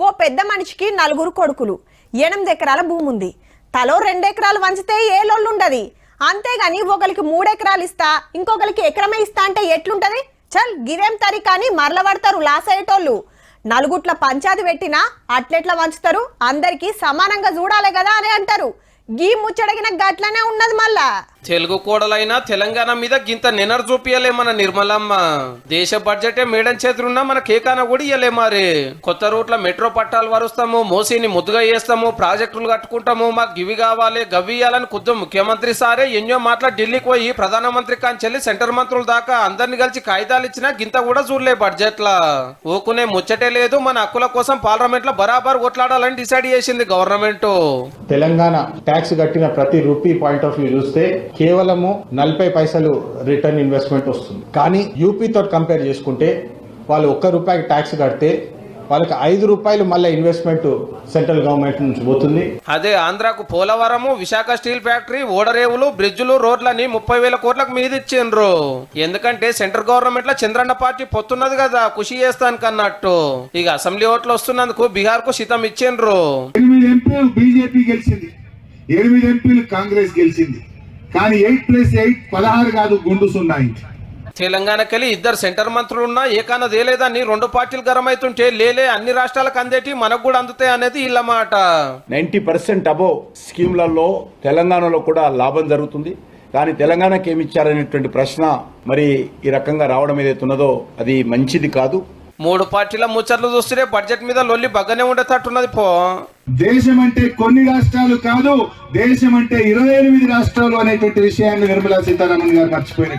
ఓ పెద్ద మనిషికి 4 కొడుకులు 8 ఎకరాల భూమి ఉంది. తలో 2 ఎకరాలు వంచితే ఏ లొల్లుండది. అంతేగాని ఒకరికి 3 ఎకరాలు ఇస్తా ఇంకొకరికి ఎకరమే ఇస్తా అంటే ఎట్లుంటది? చల్ గిదేం తరి కానీ మరల పడతారు లాస్ అయ్యేటోళ్ళు. నలుగుట్ల పంచాది పెట్టినా అట్లెట్లా వంచుతారు, అందరికీ సమానంగా చూడాలి కదా అని అంటారు. గీ ముచ్చడగిన గట్లనే ఉన్నది. మళ్ళా తెలుగు కోడలైనా తెలంగాణ మీద గింత నినర్ చూపియలే మన నిర్మలమ్మ. దేశ బడ్జెటే మేడం చేతులున్నా మన కేకాన కూడా ఇయ్యలే. మరి కొత్త రూట్ల మెట్రో పట్టాలు వరుస్తాము, మోసీని ముద్దుగా చేస్తాము, ప్రాజెక్టులు కట్టుకుంటాము, మాకు గివి కావాలి గవి ఇవ్వాలని ఖుద్దు ముఖ్యమంత్రి సారే ఎన్నో మాటల ఢిల్లీకి పోయి ప్రధానమంత్రి కాంచెల్లి సెంటర్ మంత్రుల దాకా అందరిని కలిసి కాగితాలు ఇచ్చినా గింత కూడా చూడలే బడ్జెట్లా. ఊకునే ముచ్చటే లేదు. మన హక్కుల కోసం పార్లమెంట్ లో బరాబర్ కొట్లాడాలని డిసైడ్ చేసింది గవర్నమెంట్. తెలంగాణ ట్యాక్స్ కట్టిన ప్రతి రూపీ పాయింట్ ఆఫ్ వ్యూ చూస్తే కేవలము 40 పైసలు రిటర్న్ ఇన్వెస్ట్మెంట్ వస్తుంది. కానీ యూపీతో కంపేర్ చేసుకుంటే వాళ్ళు ₹1 ట్యాక్స్ కడితే వాళ్ళకి ₹5 మళ్ళీ ఇన్వెస్ట్మెంట్ సెంట్రల్ గవర్నమెంట్ నుంచి పోతుంది. అదే ఆంధ్రాకు పోలవరము, విశాఖ స్టీల్ ఫ్యాక్టరీ, ఓడరేవులు, బ్రిడ్జులు, రోడ్లని 30,000 కోట్లకు మీద ఇచ్చిండ్రు. ఎందుకంటే సెంట్రల్ గవర్నమెంట్ లో చంద్రన్న పార్టీ పొత్తున్నది కదా, కృషి చేస్తాను కన్నట్టు. ఇక అసెంబ్లీ ఓట్లు వస్తున్నందుకు బీహార్ కు శితం ఇచ్చిండ్రు. 8 ఎంపీలు బీజేపీ గెలిచింది, 8 ఎంపీలు కాంగ్రెస్ గెలిచింది. కానీ 8+8 16 కాదు, గుండు 0. తెలంగాణకెళ్ళి 2 సెంటర్ మంత్రులున్నా ఏకాన దేలేదని 2 పార్టీలు గరమైతుంటే లేలే అన్ని రాష్ట్రాలకు అందేటి మనకు కూడా అందుతాయి అనేది ఇళ్ళ మాట. 90% అబోవ్ స్కీమ్లలో తెలంగాణలో కూడా లాభం జరుగుతుంది. కానీ తెలంగాణకి ఏమి ఇచ్చారనేటువంటి ప్రశ్న మరి ఈ రకంగా రావడం ఏదైతున్నదో అది మంచిది కాదు. 3 పార్టీల ముచ్చట్లు చూస్తే బడ్జెట్ మీద లొల్లి బగ్గనే ఉండేటట్టున్నది పో. దేశం అంటే కొన్ని రాష్ట్రాలు కాదు, దేశం అంటే 28 రాష్ట్రాలు అనేటువంటి విషయాన్ని నిర్మలా సీతారామన్ గారు మర్చిపోయినట్టు.